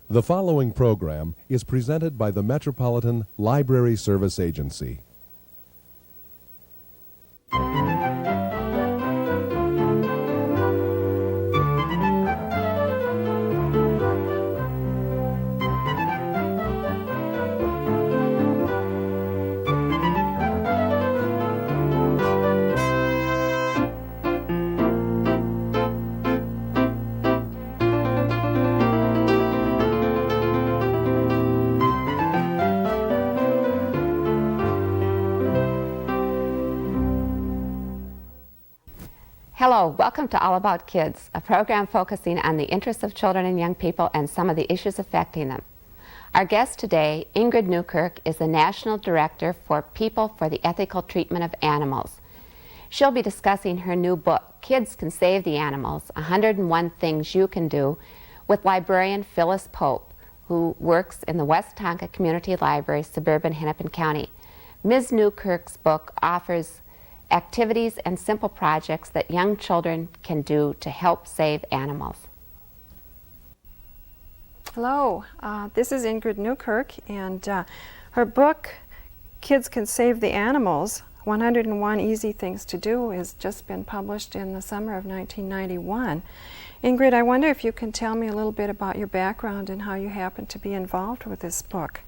The following program is presented by the Metropolitan Library Service Agency. Hello, welcome to All About Kids, a program focusing on the interests of children and young people and some of the issues affecting them. Our guest today, Ingrid Newkirk, is the National Director for People for the Ethical Treatment of Animals. She'll be discussing her new book, Kids Can Save the Animals, 101 Things You Can Do, with librarian Phyllis Pope, who works in the West Tonka Community Library, suburban Hennepin County. Ms. Newkirk's book offers activities and simple projects that young children can do to help save animals. Hello, this is Ingrid Newkirk, and her book, Kids Can Save the Animals, 101 Easy Things to Do, has just been published in the summer of 1991. Ingrid, I wonder if you can tell me a little bit about your background and how you happened to be involved with this book.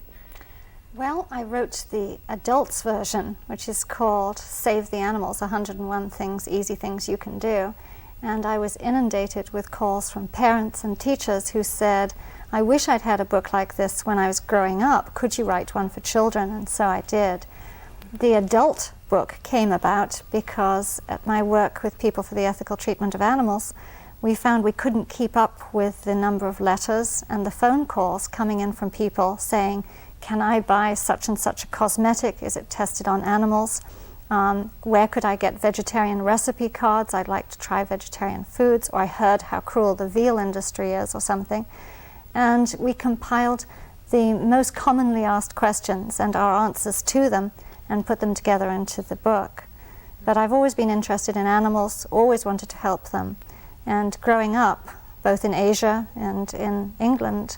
Well, I wrote the adults version, which is called Save the Animals, 101 Easy Things You Can Do. And I was inundated with calls from parents and teachers who said, I wish I'd had a book like this when I was growing up. Could you write one for children? And so I did. The adult book came about because at my work with People for the Ethical Treatment of Animals, we found we couldn't keep up with the number of letters and the phone calls coming in from people saying, can I buy such and such a cosmetic? Is it tested on animals? Where could I get vegetarian recipe cards? I'd like to try vegetarian foods. Or I heard how cruel the veal industry is or something. And we compiled the most commonly asked questions and our answers to them and put them together into the book. But I've always been interested in animals, always wanted to help them. And growing up, both in Asia and in England,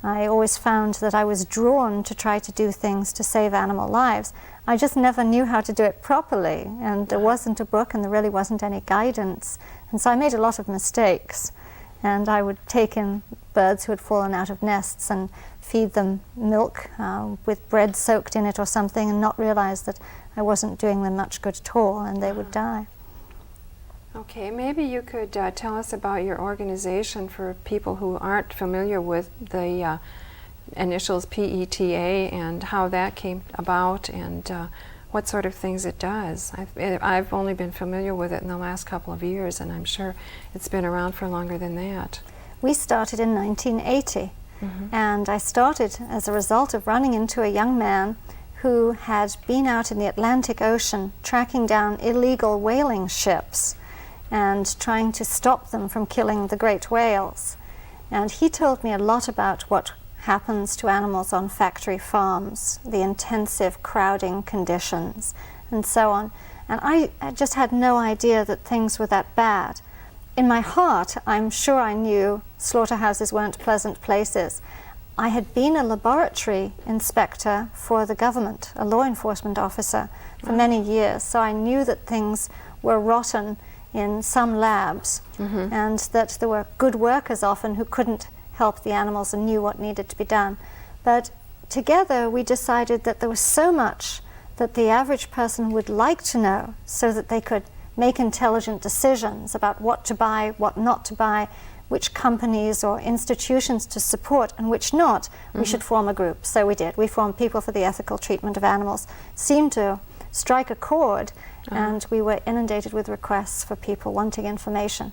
I always found that I was drawn to try to do things to save animal lives. I just never knew how to do it properly, and there wasn't a book and there really wasn't any guidance. And so I made a lot of mistakes. And I would take in birds who had fallen out of nests and feed them milk with bread soaked in it or something, and not realize that I wasn't doing them much good at all, and they would die. Okay, maybe you could tell us about your organization for people who aren't familiar with the initials PETA and how that came about and what sort of things it does. I've only been familiar with it in the last couple of years, and I'm sure it's been around for longer than that. We started in 1980, and I started as a result of running into a young man who had been out in the Atlantic Ocean tracking down illegal whaling ships and trying to stop them from killing the great whales. And he told me a lot about what happens to animals on factory farms, the intensive crowding conditions, and so on. And I just had no idea that things were that bad. In my heart, I'm sure I knew slaughterhouses weren't pleasant places. I had been a laboratory inspector for the government, a law enforcement officer, for many years, so I knew that things were rotten in some labs, and that there were good workers often who couldn't help the animals and knew what needed to be done. But together we decided that there was so much that the average person would like to know so that they could make intelligent decisions about what to buy, what not to buy, which companies or institutions to support and which not. We should form a group. So we did. We formed People for the Ethical Treatment of Animals. Seemed to strike a chord, and we were inundated with requests for people wanting information.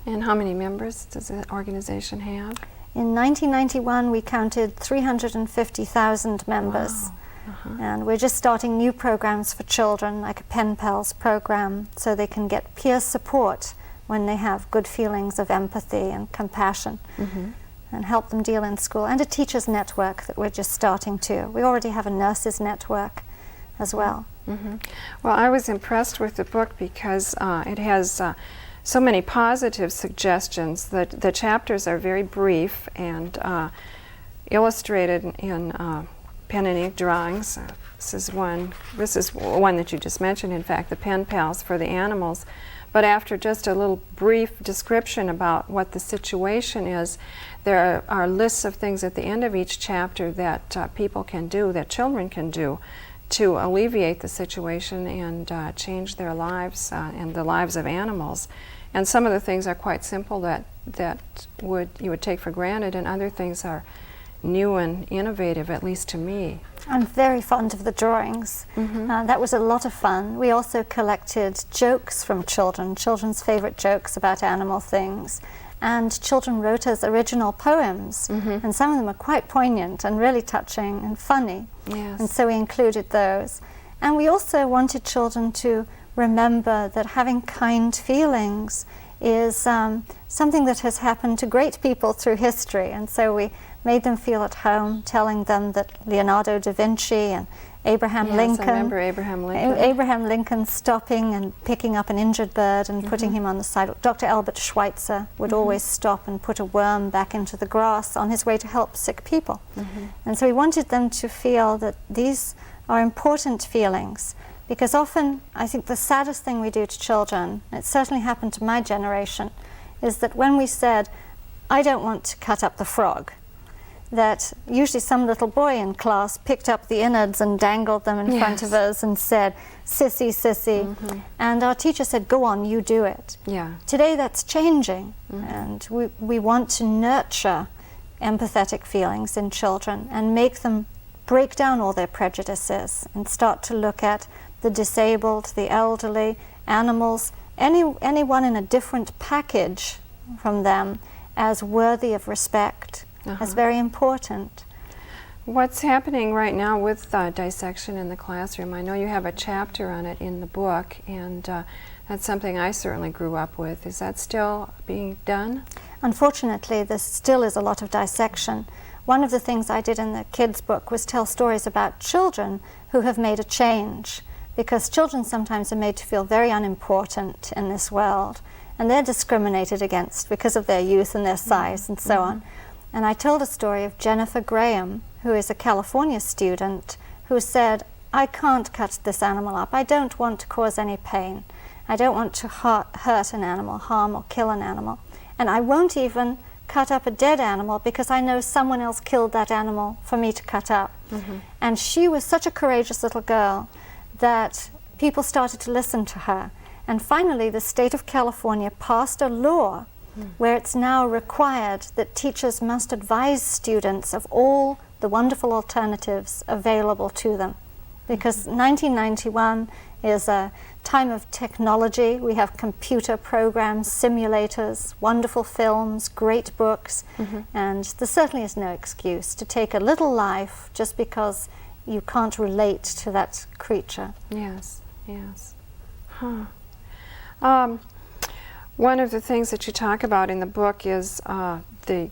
And how many members does the organization have? In 1991, we counted 350,000 members. Wow. And we're just starting new programs for children, like a Pen Pals program, so they can get peer support when they have good feelings of empathy and compassion, and help them deal in school. And a teachers network that we're just starting too. We already have a nurses network as well. Well, I was impressed with the book because it has so many positive suggestions. The chapters are very brief and illustrated in pen and ink drawings. This is one that you just mentioned, in fact, the pen pals for the animals. But after just a little brief description about what the situation is, there are lists of things at the end of each chapter that people can do, that children can do, to alleviate the situation and change their lives and the lives of animals. And some of the things are quite simple that you would take for granted, and other things are new and innovative, at least to me. I'm very fond of the drawings. That was a lot of fun. We also collected jokes from children, children's favorite jokes about animal things. And children wrote us original poems, and some of them are quite poignant and really touching and funny. Yes. And so we included those. And we also wanted children to remember that having kind feelings is something that has happened to great people through history. And so we made them feel at home, telling them that Leonardo da Vinci and Abraham Lincoln. I remember Abraham Lincoln. Abraham Lincoln stopping and picking up an injured bird and putting him on the sidewalk. Dr. Albert Schweitzer would always stop and put a worm back into the grass on his way to help sick people. And so we wanted them to feel that these are important feelings, because often I think the saddest thing we do to children, it certainly happened to my generation, is that when we said, "I don't want to cut up the frog," that usually some little boy in class picked up the innards and dangled them in front of us and said, "Sissy, sissy." And our teacher said, "Go on, you do it." Yeah. Today that's changing, and we want to nurture empathetic feelings in children and make them break down all their prejudices and start to look at the disabled, the elderly, animals, anyone in a different package from them as worthy of respect. That's very important. What's happening right now with dissection in the classroom? I know you have a chapter on it in the book, and that's something I certainly grew up with. Is that still being done? Unfortunately, there still is a lot of dissection. One of the things I did in the kids' book was tell stories about children who have made a change, because children sometimes are made to feel very unimportant in this world, and they're discriminated against because of their youth and their size and so on. And I told a story of Jennifer Graham, who is a California student, who said, "I can't cut this animal up. I don't want to cause any pain. I don't want to hurt an animal, harm or kill an animal. And I won't even cut up a dead animal because I know someone else killed that animal for me to cut up." And she was such a courageous little girl that people started to listen to her. And finally, the state of California passed a law where it's now required that teachers must advise students of all the wonderful alternatives available to them. Because 1991 is a time of technology. We have computer programs, simulators, wonderful films, great books, and there certainly is no excuse to take a little life just because you can't relate to that creature. Yes, yes. One of the things that you talk about in the book is the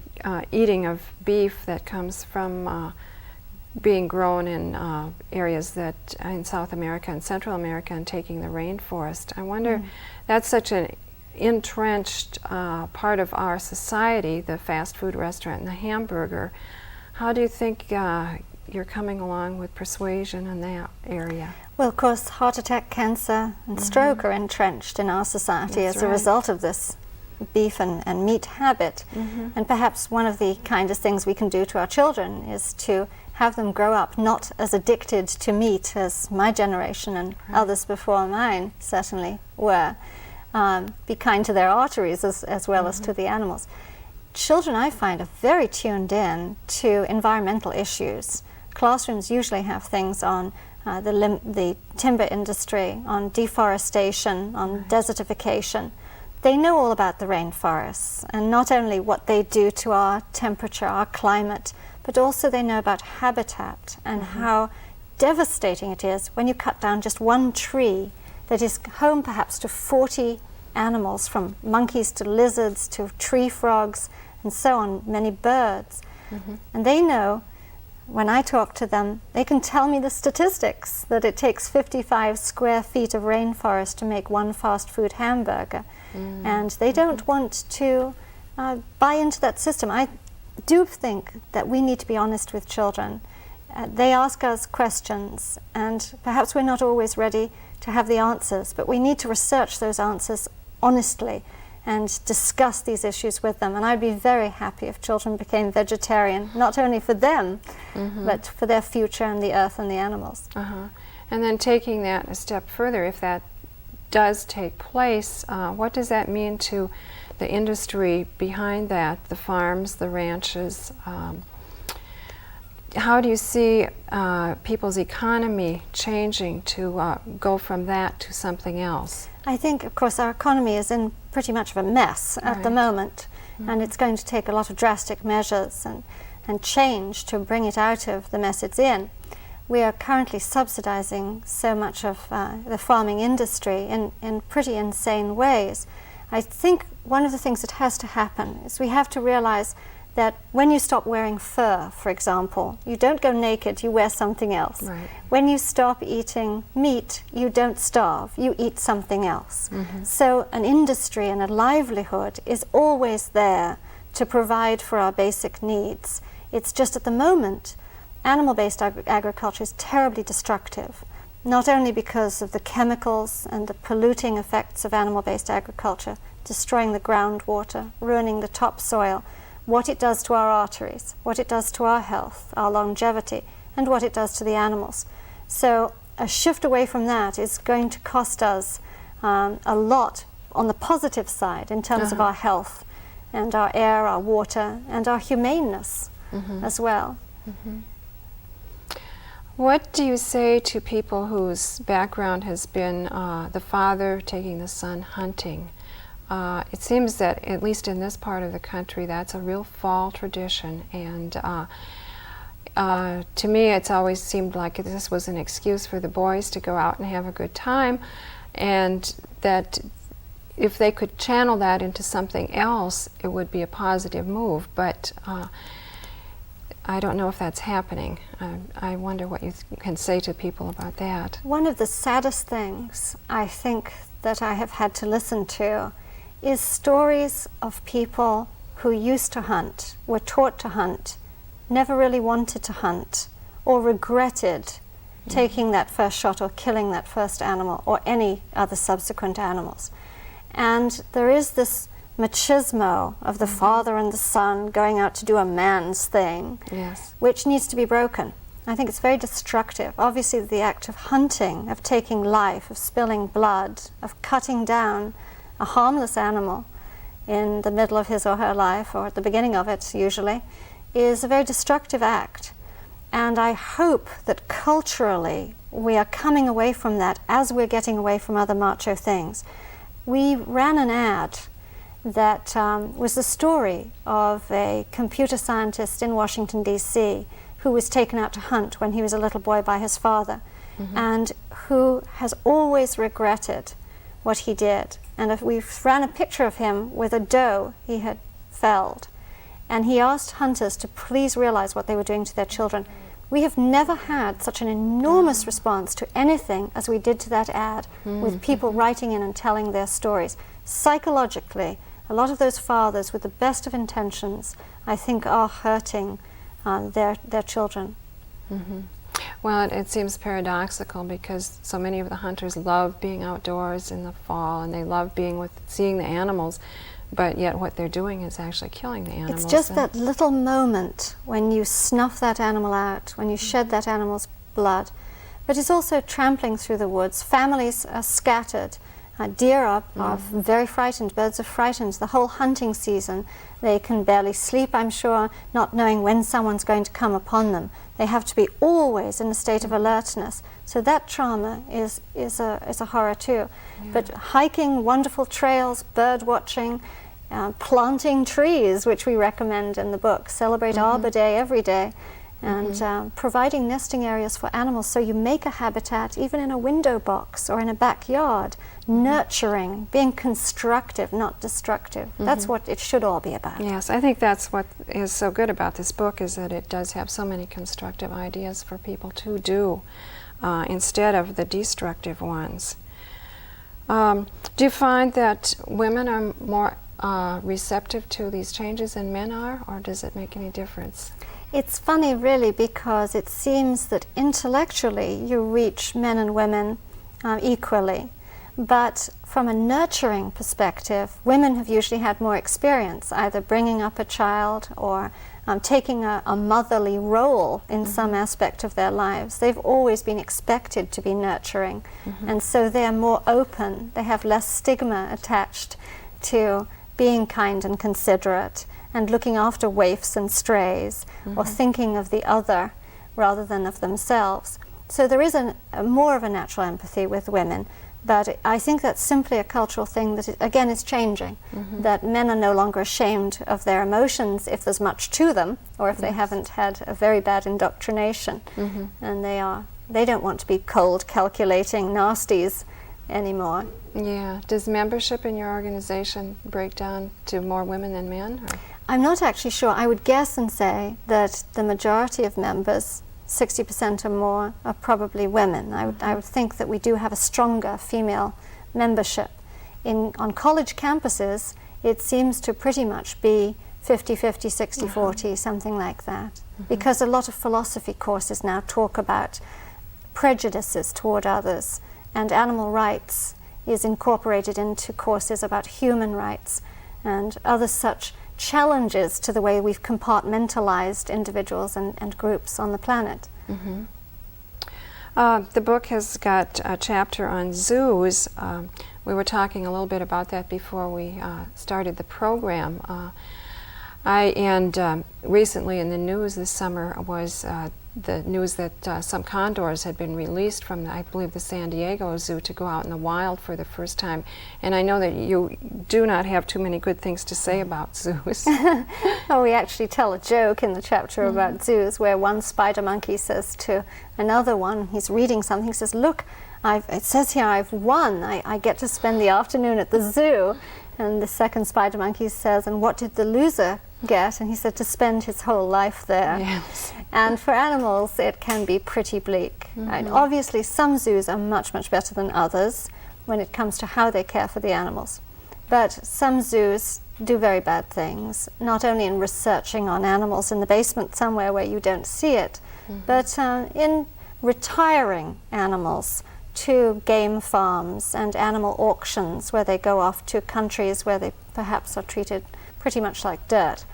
eating of beef that comes from being grown in areas that in South America and Central America and taking the rainforest. I wonder, that's such an entrenched part of our society, the fast food restaurant and the hamburger. How do you think you're coming along with persuasion in that area? Well, of course, heart attack, cancer, and stroke are entrenched in our society as a result of this beef and meat habit. And perhaps one of the kindest things we can do to our children is to have them grow up not as addicted to meat as my generation and others before mine certainly were. Be kind to their arteries as well as to the animals. Children, I find, are very tuned in to environmental issues. Classrooms usually have things on the timber industry, on deforestation, on desertification. They know all about the rainforests, and not only what they do to our temperature, our climate, but also they know about habitat and how devastating it is when you cut down just one tree that is home perhaps to 40 animals, from monkeys to lizards to tree frogs and so on, many birds. And they know, when I talk to them, they can tell me the statistics, that it takes 55 square feet of rainforest to make one fast food hamburger. And they don't want to buy into that system. do think that we need to be honest with children. They ask us questions, and perhaps we're not always ready to have the answers, but we need to research those answers honestly and discuss these issues with them. And I'd be very happy if children became vegetarian, not only for them, but for their future and the earth and the animals. And then taking that a step further, if that does take place, what does that mean to the industry behind that, the farms, the ranches? How do you see people's economy changing to go from that to something else? I think, of course, our economy is in pretty much of a mess at the moment, and it's going to take a lot of drastic measures and change to bring it out of the mess it's in. We are currently subsidizing so much of the farming industry in pretty insane ways. I think one of the things that has to happen is we have to realize that when you stop wearing fur, for example, you don't go naked, you wear something else. Right. When you stop eating meat, you don't starve, you eat something else. So an industry and a livelihood is always there to provide for our basic needs. It's just at the moment, animal-based agriculture is terribly destructive, not only because of the chemicals and the polluting effects of animal-based agriculture, destroying the groundwater, ruining the topsoil, what it does to our arteries, what it does to our health, our longevity, and what it does to the animals. So a shift away from that is going to cost us a lot on the positive side in terms of our health and our air, our water, and our humaneness as well. What do you say to people whose background has been the father taking the son hunting? It seems that, at least in this part of the country, that's a real fall tradition, and to me it's always seemed like this was an excuse for the boys to go out and have a good time, and that if they could channel that into something else, it would be a positive move, but I don't know if that's happening. I wonder what you can say to people about that. One of the saddest things I think that I have had to listen to is stories of people who used to hunt, were taught to hunt, never really wanted to hunt, or regretted taking that first shot or killing that first animal or any other subsequent animals. And there is this machismo of the father and the son going out to do a man's thing, which needs to be broken. I think it's very destructive. Obviously the act of hunting, of taking life, of spilling blood, of cutting down a harmless animal in the middle of his or her life, or at the beginning of it usually, is a very destructive act. And I hope that culturally we are coming away from that as we're getting away from other macho things. We ran an ad that was the story of a computer scientist in Washington, D.C., who was taken out to hunt when he was a little boy by his father, and who has always regretted what he did. And we ran a picture of him with a doe he had felled, and he asked hunters to please realize what they were doing to their children. We have never had such an enormous response to anything as we did to that ad, with people writing in and telling their stories. Psychologically, a lot of those fathers with the best of intentions, I think, are hurting their children. Well, it seems paradoxical because so many of the hunters love being outdoors in the fall, and they love being seeing the animals, but yet what they're doing is actually killing the animals. It's just that little moment when you snuff that animal out, when you shed that animal's blood. But it's also trampling through the woods. Families are scattered. Deer are very frightened, birds are frightened. The whole hunting season, they can barely sleep, I'm sure, not knowing when someone's going to come upon them. They have to be always in a state of alertness. So that trauma is a horror too. But hiking wonderful trails, bird watching, planting trees, which we recommend in the book, celebrate Arbor Day every day, and providing nesting areas for animals, so you make a habitat even in a window box or in a backyard, nurturing, being constructive, not destructive. That's what it should all be about. Yes, I think that's what is so good about this book, is that it does have so many constructive ideas for people to do instead of the destructive ones. Do you find that women are more receptive to these changes than men are, or does it make any difference? It's funny, really, because it seems that intellectually you reach men and women equally. But from a nurturing perspective, women have usually had more experience, either bringing up a child or taking a motherly role in some aspect of their lives. They've always been expected to be nurturing, and so they're more open. They have less stigma attached to being kind and considerate and looking after waifs and strays, or thinking of the other rather than of themselves. So there is more of a natural empathy with women. But I think that's simply a cultural thing that, again, is changing. That men are no longer ashamed of their emotions if there's much to them, or if they haven't had a very bad indoctrination. And they don't want to be cold, calculating nasties anymore. Yeah. Does membership in your organization break down to more women than men? Or? I'm not actually sure. I would guess and say that the majority of members, 60% or more, are probably women. I would think that we do have a stronger female membership. On college campuses, it seems to pretty much be 50-50, 60-40, something like that. Because a lot of philosophy courses now talk about prejudices toward others, and animal rights is incorporated into courses about human rights and other such challenges to the way we've compartmentalized individuals and groups on the planet. The book has got a chapter on zoos. We were talking a little bit about that before we started the program. Recently in the news this summer was the news that some condors had been released from, I believe, the San Diego Zoo to go out in the wild for the first time. And I know that you do not have too many good things to say about zoos. Oh, we actually tell a joke in the chapter about zoos where one spider monkey says to another one, he's reading something, he says, "Look, it says here I've won. I get to spend the afternoon at the zoo." And the second spider monkey says, "And what did the loser get?" And he said, "To spend his whole life there." Yes. And for animals, it can be pretty bleak. And obviously, some zoos are much, much better than others when it comes to how they care for the animals. But some zoos do very bad things, not only in researching on animals in the basement somewhere where you don't see it, but in retiring animals to game farms and animal auctions where they go off to countries where they perhaps are treated pretty much like dirt.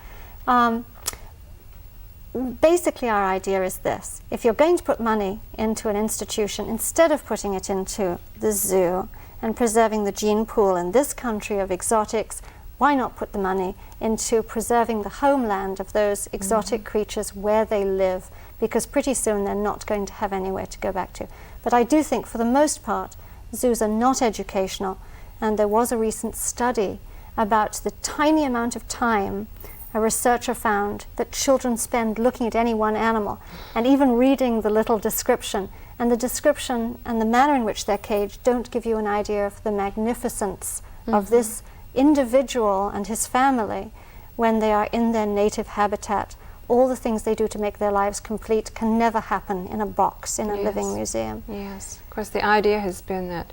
Basically, our idea is this: if you're going to put money into an institution, instead of putting it into the zoo and preserving the gene pool in this country of exotics, why not put the money into preserving the homeland of those exotic creatures where they live? Because pretty soon they're not going to have anywhere to go back to. But I do think, for the most part, zoos are not educational. And there was a recent study about the tiny amount of time a researcher found that children spend looking at any one animal and even reading the little description. And the description and the manner in which they're caged don't give you an idea of the magnificence of this individual and his family when they are in their native habitat. All the things they do to make their lives complete can never happen in a box in a living museum. Yes. Of course, the idea has been that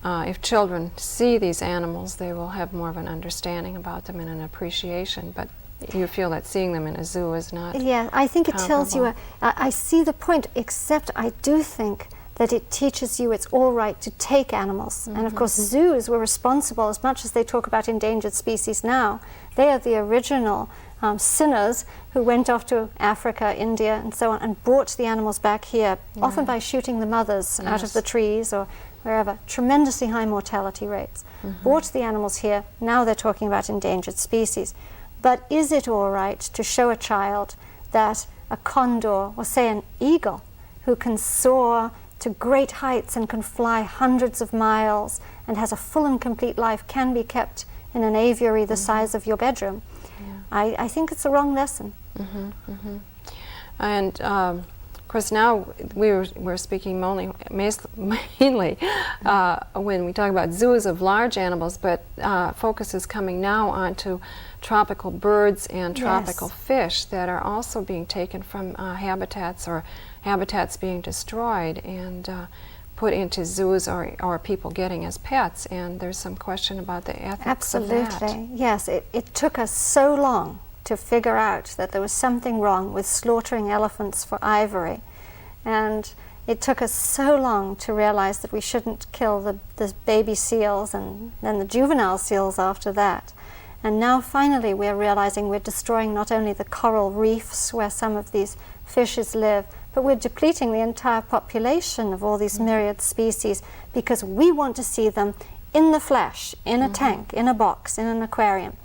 if children see these animals, they will have more of an understanding about them and an appreciation. But you feel that seeing them in a zoo is not. Yeah, I think it tells you. I see the point, except I do think that it teaches you it's all right to take animals. And of course, zoos were responsible, as much as they talk about endangered species now. They are the original sinners who went off to Africa, India, and so on, and brought the animals back here, often by shooting the mothers out of the trees or wherever. Tremendously high mortality rates. Brought the animals here. Now they're talking about endangered species. But is it all right to show a child that a condor, or say an eagle, who can soar to great heights and can fly hundreds of miles and has a full and complete life, can be kept in an aviary the size of your bedroom? I think it's a wrong lesson. And of course, now we're speaking mainly when we talk about zoos of large animals, but focus is coming now onto tropical birds and tropical fish that are also being taken from habitats, or habitats being destroyed, and put into zoos or people getting as pets, and there's some question about the ethics of that. Absolutely, yes. It took us so long to figure out that there was something wrong with slaughtering elephants for ivory, and it took us so long to realize that we shouldn't kill the baby seals and then the juvenile seals after that. And now finally we're realizing we're destroying not only the coral reefs where some of these fishes live, but we're depleting the entire population of all these myriad species because we want to see them in the flesh, in a tank, in a box, in an aquarium.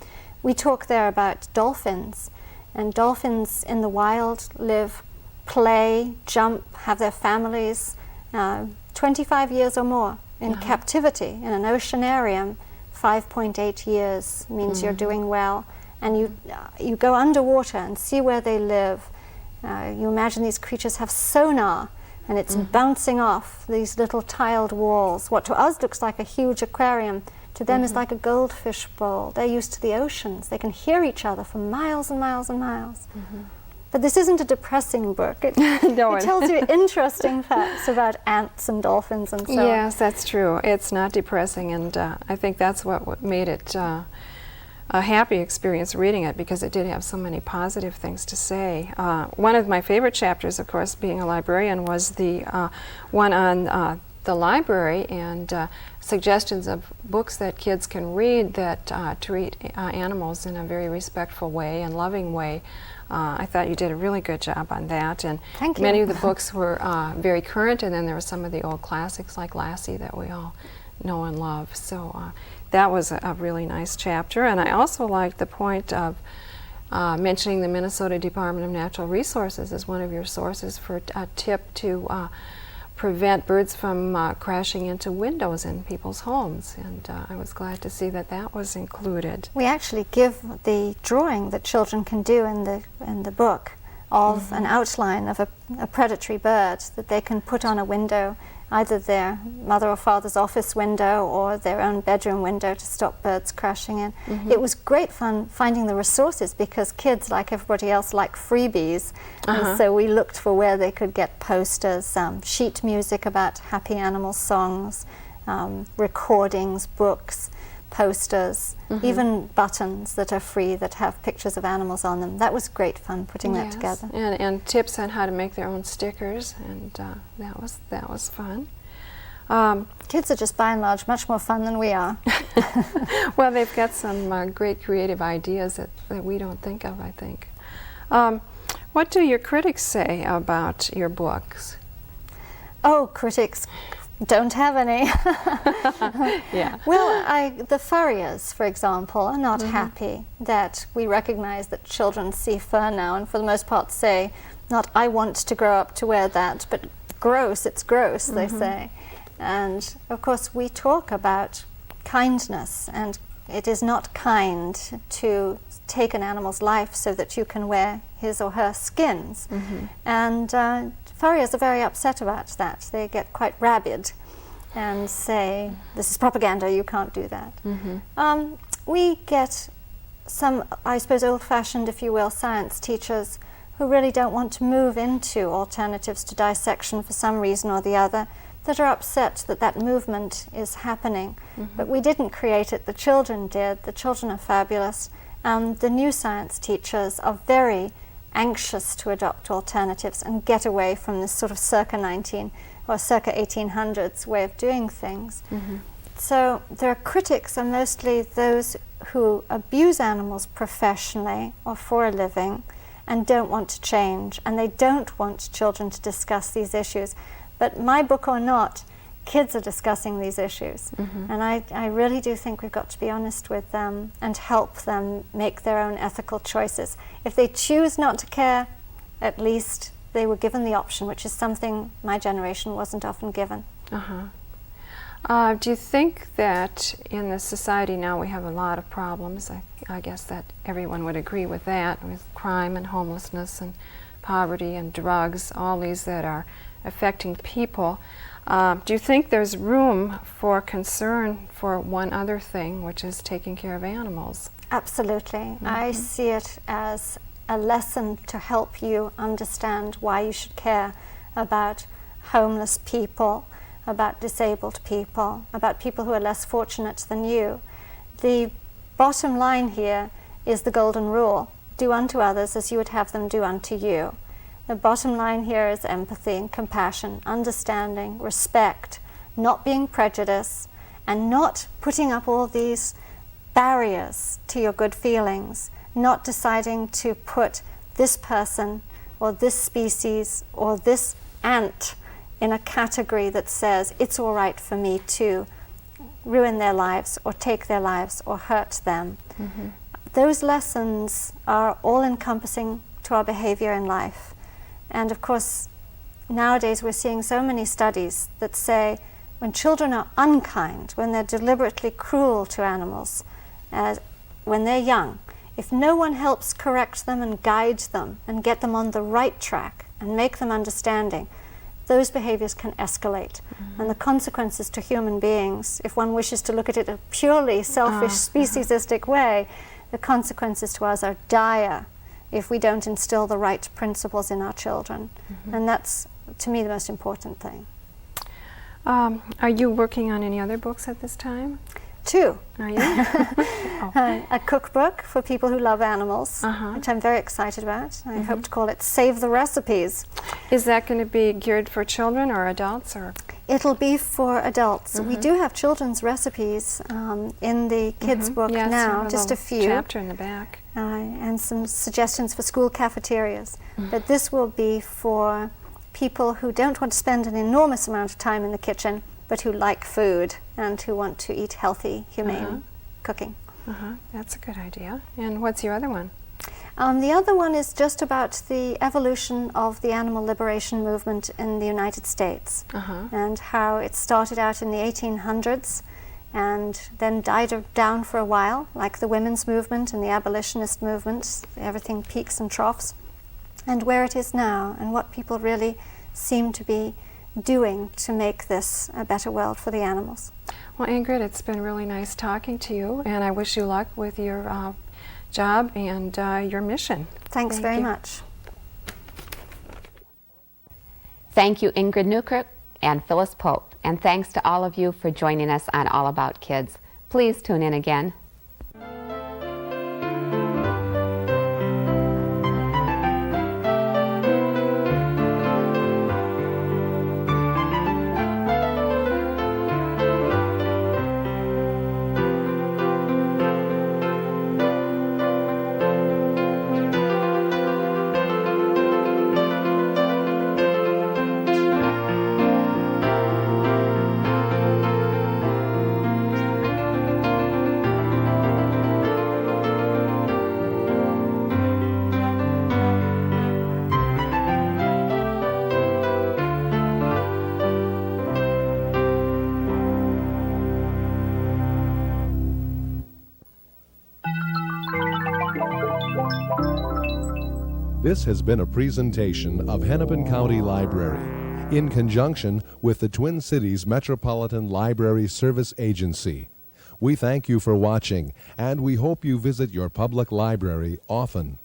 We talk there about dolphins, and dolphins in the wild live, play, jump, have their families 25 years or more. In captivity, in an oceanarium, 5.8 years means you're doing well. And you go underwater and see where they live. You imagine these creatures have sonar, and it's bouncing off these little tiled walls. What to us looks like a huge aquarium, to them is like a goldfish bowl. They're used to the oceans. They can hear each other for miles and miles and miles. But this isn't a depressing book. It tells you interesting facts about ants and dolphins and so on. Yes, that's true. It's not depressing, and I think that's what made it a happy experience reading it, because it did have so many positive things to say. One of my favorite chapters, of course, being a librarian, was the one on the library and suggestions of books that kids can read that treat animals in a very respectful way and loving way. I thought you did a really good job on that, and Thank you. Many of the books were very current, and then there were some of the old classics like Lassie that we all know and love. So that was a really nice chapter, and I also liked the point of mentioning the Minnesota Department of Natural Resources as one of your sources for a tip to prevent birds from crashing into windows in people's homes, and I was glad to see that that was included. We actually give the drawing that children can do in the book of an outline of a predatory bird that they can put on a window, either their mother or father's office window or their own bedroom window, to stop birds crashing in. It was great fun finding the resources, because kids, like everybody else, like freebies, and so we looked for where they could get posters, sheet music about happy animal songs, recordings, books, posters, even buttons that are free that have pictures of animals on them. That was great fun putting that together. And tips on how to make their own stickers, and that was fun. Kids are just by and large much more fun than we are. Well, they've got some great creative ideas that we don't think of, I think. What do your critics say about your books? Oh, critics don't have any. Yeah. Well, the furriers, for example, are not happy that we recognize that children see fur now, and for the most part say, not "I want to grow up to wear that," but "gross, it's gross," they say. And of course we talk about kindness, and it is not kind to take an animal's life so that you can wear his or her skins. And furriers are very upset about that. They get quite rabid and say, "This is propaganda, you can't do that." We get some, I suppose, old-fashioned, if you will, science teachers who really don't want to move into alternatives to dissection for some reason or the other, that are upset that that movement is happening. But we didn't create it, the children did. The children are fabulous. The new science teachers are very anxious to adopt alternatives and get away from this sort of circa 1800s way of doing things. So their critics are mostly those who abuse animals professionally or for a living and don't want to change, and they don't want children to discuss these issues. But my book or not, kids are discussing these issues. And I really do think we've got to be honest with them and help them make their own ethical choices. If they choose not to care, at least they were given the option, which is something my generation wasn't often given. Do you think that in the society now we have a lot of problems? I guess that everyone would agree with that, with crime and homelessness and poverty and drugs, all these that are affecting people. Do you think there's room for concern for one other thing, which is taking care of animals? Absolutely. I see it as a lesson to help you understand why you should care about homeless people, about disabled people, about people who are less fortunate than you. The bottom line here is the golden rule. Do unto others as you would have them do unto you. The bottom line here is empathy and compassion, understanding, respect, not being prejudiced, and not putting up all these barriers to your good feelings, not deciding to put this person or this species or this ant in a category that says it's all right for me to ruin their lives or take their lives or hurt them. Mm-hmm. Those lessons are all-encompassing to our behavior in life. And of course, nowadays we're seeing so many studies that say when children are unkind, when they're deliberately cruel to animals, when they're young, if no one helps correct them and guide them and get them on the right track and make them understanding, those behaviors can escalate. Mm-hmm. And the consequences to human beings, if one wishes to look at it in a purely selfish, speciesistic way, the consequences to us are dire if we don't instill the right principles in our children. Mm-hmm. And that's, to me, the most important thing. Are you working on any other books at this time? 2. Are you? Oh. A cookbook for people who love animals, which I'm very excited about. I hope to call it Save the Recipes. Is that going to be geared for children or adults? Or? It'll be for adults. We do have children's recipes in the kids' book now, just a few. Chapter in the back. And some suggestions for school cafeterias. But this will be for people who don't want to spend an enormous amount of time in the kitchen, but who like food and who want to eat healthy, humane cooking. That's a good idea. And what's your other one? The other one is just about the evolution of the animal liberation movement in the United States and how it started out in the 1800s and then died down for a while, like the women's movement and the abolitionist movement. Everything peaks and troughs, and where it is now and what people really seem to be doing to make this a better world for the animals. Well, Ingrid, it's been really nice talking to you, and I wish you luck with your job and your mission. Thanks very much. Thank you, Ingrid Newkirk and Phyllis Pope, and thanks to all of you for joining us on All About Kids. Please tune in again. This has been a presentation of Hennepin County Library in conjunction with the Twin Cities Metropolitan Library Service Agency. We thank you for watching, and we hope you visit your public library often.